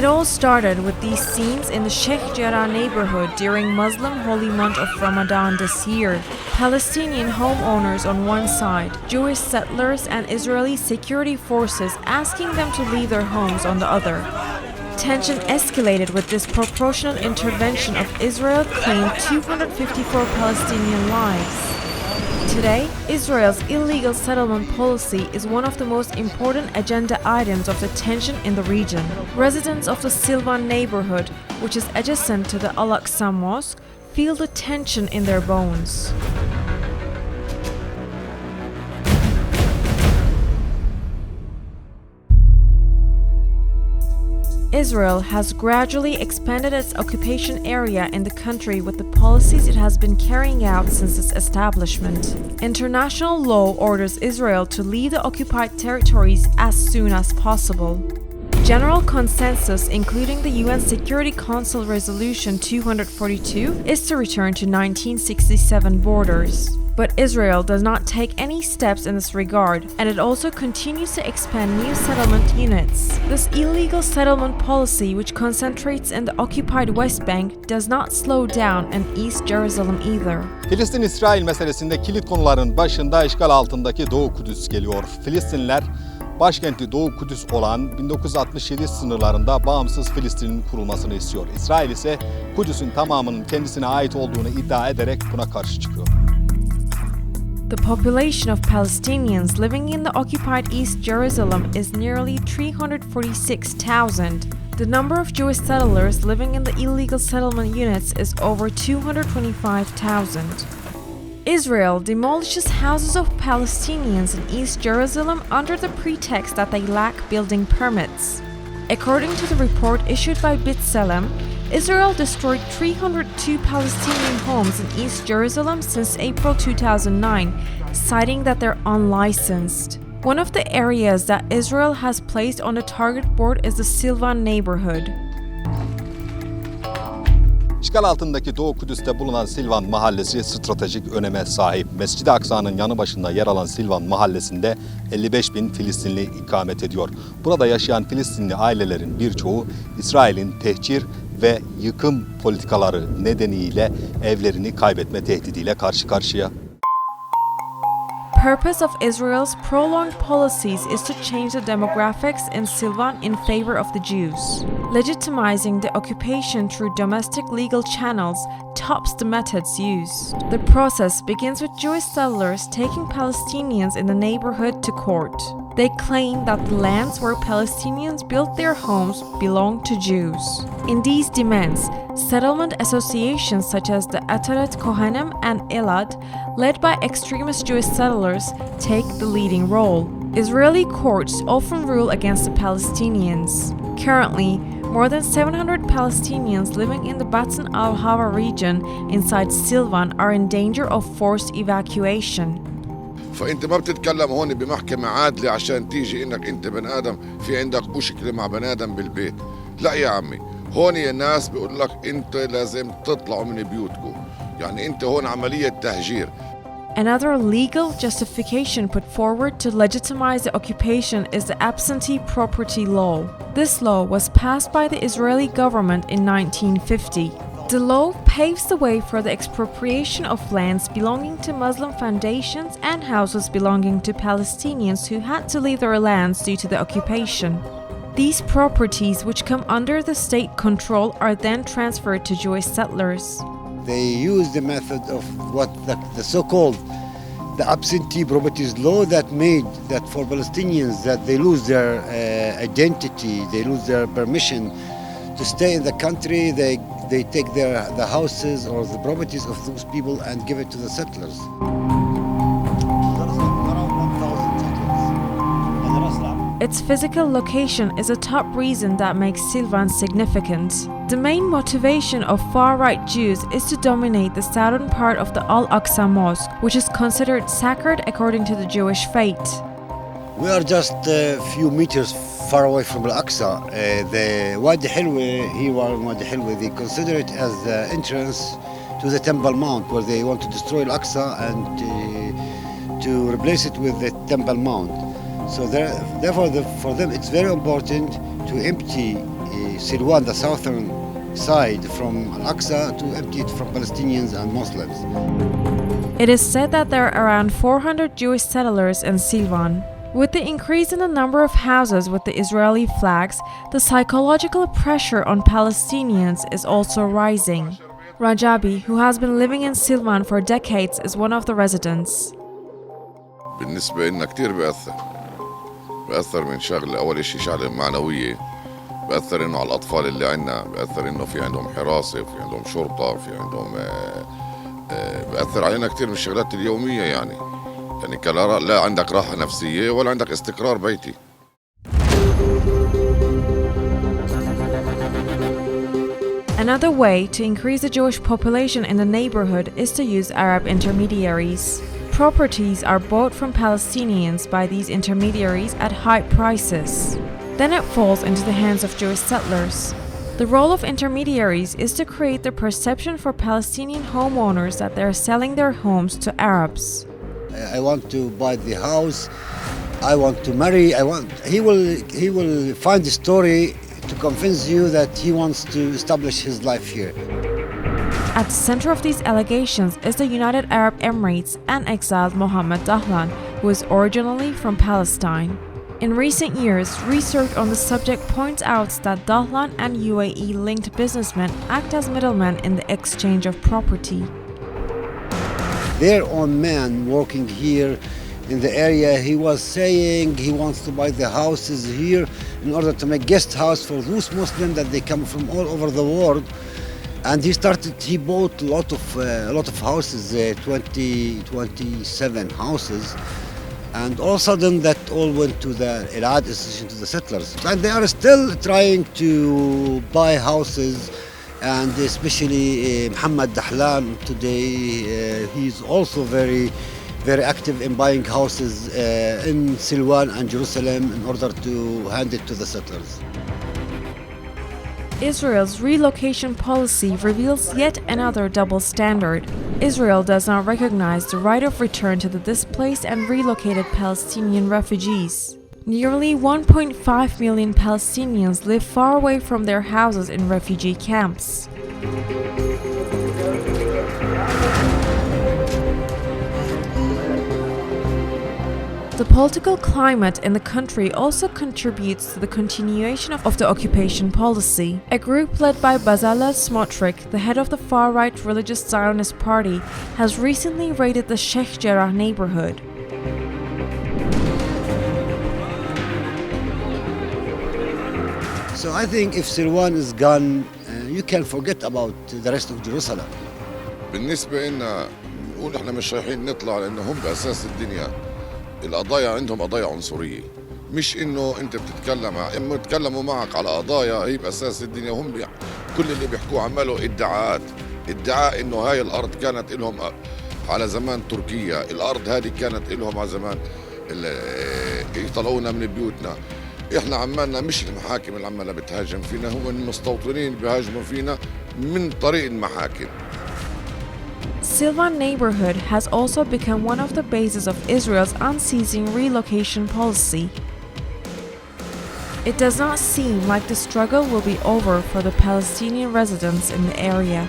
It all started with these scenes in the Sheikh Jarrah neighborhood during Muslim holy month of Ramadan this year. Palestinian homeowners on one side, Jewish settlers and Israeli security forces asking them to leave their homes on the other. Tension escalated with disproportionate intervention of Israel claimed 254 Palestinian lives. Today, Israel's illegal settlement policy is one of the most important agenda items of the tension in the region. Residents of the Silwan neighborhood, which is adjacent to the Al-Aqsa Mosque, feel the tension in their bones. Israel has gradually expanded its occupation area in the country with the policies it has been carrying out since its establishment. International law orders Israel to leave the occupied territories as soon as possible. General consensus, including the UN Security Council Resolution 242, is to return to 1967 borders. But Israel does not take any steps in this regard, and it also continues to expand new settlement units. This illegal settlement policy, which concentrates in the occupied West Bank, does not slow down in East Jerusalem either. Filistin-İsrail meselesinde kilit konuların başında işgal altındaki Doğu Kudüs geliyor. Filistinliler, başkenti Doğu Kudüs olan 1967 sınırlarında bağımsız Filistin'in kurulmasını istiyor. İsrail ise Kudüs'ün tamamının kendisine ait olduğunu iddia ederek buna karşı çıkıyor. The population of Palestinians living in the occupied East Jerusalem is nearly 346,000. The number of Jewish settlers living in the illegal settlement units is over 225,000. Israel demolishes houses of Palestinians in East Jerusalem under the pretext that they lack building permits. According to the report issued by B'Tselem, Israel destroyed 302 Palestinian homes in East Jerusalem since April 2009, citing that they're unlicensed. One of the areas that Israel has placed on the target board is the Silwan neighborhood. İşgal altındaki Doğu Kudüs'te bulunan Silwan mahallesi stratejik öneme sahip. Mescid-i Aksa'nın yanı başında yer alan Silwan mahallesinde 55 bin Filistinli ikamet ediyor. Burada yaşayan Filistinli ailelerin birçoğu İsrail'in tehcir ve yıkım politikaları nedeniyle evlerini kaybetme tehdidiyle karşı karşıya. Purpose of Israel's prolonged policies is to change the demographics in Silwan in favor of the Jews. Legitimizing the occupation through domestic legal channels tops the methods used. The process begins with Jewish settlers taking Palestinians in the neighborhood to court. They claim that the lands where Palestinians built their homes belong to Jews. In these demands, settlement associations such as the Ataret Kohanim and Elad, led by extremist Jewish settlers, take the leading role. Israeli courts often rule against the Palestinians. Currently, more than 700 Palestinians living in the Batn al-Hawa region inside Silwan are in danger of forced evacuation. فانت ما بتتكلم هون بمحكمه عادله عشان تيجي انك انت بني ادم في عندك مشكله مع بني ادم بالبيت. لا يا عمي، هون الناس بيقول لك انت لازم تطلعوا من بيوتكم. يعني انت هون عمليه تهجير. Another legal justification put forward to legitimize the occupation is the Absentee Property Law. This law was passed by the Israeli government in 1950. The law paves the way for the expropriation of lands belonging to Muslim foundations and houses belonging to Palestinians who had to leave their lands due to the occupation. These properties, which come under the state control, are then transferred to Jewish settlers. They use the method of what the so-called the Absentee Property Law that made that for Palestinians that they lose their identity, they lose their permission to stay in the country. They take the houses or the properties of those people and give it to the settlers. Its physical location is a top reason that makes Silwan significant. The main motivation of far-right Jews is to dominate the southern part of the Al-Aqsa Mosque, which is considered sacred according to the Jewish faith. We are just a few meters far away from Al-Aqsa. The Wadi Hilwe, here in Wadi Hilwe, they consider it as the entrance to the Temple Mount, where they want to destroy Al-Aqsa and to replace it with the Temple Mount. So therefore, for them, it's very important to empty Silwan, the southern side from Al-Aqsa, to empty it from Palestinians and Muslims. It is said that there are around 400 Jewish settlers in Silwan. With the increase in the number of houses with the Israeli flags, the psychological pressure on Palestinians is also rising. Rajabi, who has been living in Silwan for decades, is one of the residents. بالنسبة لنا كتير بأثر من شغلة، أول شيء شغلة معنوية، بأثر إنه على الأطفال اللي عنا، بأثر إنه في عندهم حراسة، في عندهم شرطة، في عندهم بأثر علينا كتير من الشغلات اليومية يعني كلا لا عندك راحة نفسية ولا عندك استقرار بيتي. Another way to increase the Jewish population in the neighborhood is to use Arab intermediaries. Properties are bought from Palestinians by these intermediaries at high prices. Then it falls into the hands of Jewish settlers. The role of intermediaries is to create the perception for Palestinian homeowners that they are selling their homes to Arabs. I want to buy the house. I want to marry. He will find a story to convince you that he wants to establish his life here. At the center of these allegations is the United Arab Emirates and exiled Mohammed Dahlan, who is originally from Palestine. In recent years, research on the subject points out that Dahlan and UAE-linked businessmen act as middlemen in the exchange of property. Their own man working here in the area, he was saying he wants to buy the houses here in order to make guest house for those Muslims that they come from all over the world. And he bought a lot of houses, 27 houses. And all of a sudden that all went to the Al Association, to the settlers. And they are still trying to buy houses, and especially Mohammed Dahlan today, he's also very active in buying houses in Silwan and Jerusalem in order to hand it to the settlers. Israel's relocation policy reveals yet another double standard. Israel does not recognize the right of return to the displaced and relocated Palestinian refugees. Nearly 1.5 million Palestinians live far away from their houses in refugee camps. The political climate in the country also contributes to the continuation of the occupation policy. A group led by Bezalel Smotrich, the head of the far-right religious Zionist party, has recently raided the Sheikh Jarrah neighborhood. So I think if Silwan is gone, you can forget about the rest of Jerusalem. بالنسبة لنا نقول احنا مش رايحين نطلع لأنه هم بأساس الدنيا. القضايا عندهم قضايا عنصرية، مش انه انت بتتكلم اما يتكلموا معك على قضايا هي باساس الدنيا. هم كل اللي بيحكوه عملوا ادعاء انه هاي الارض كانت لهم على زمان تركيا، الارض هذه كانت لهم على زمان يطلعونا من بيوتنا. احنا عمالنا مش المحاكم اللي عمالها بتهاجم فينا، هم المستوطنين بيهاجموا فينا من طريق المحاكم. Silwan neighborhood has also become one of the bases of Israel's unceasing relocation policy. It does not seem like the struggle will be over for the Palestinian residents in the area.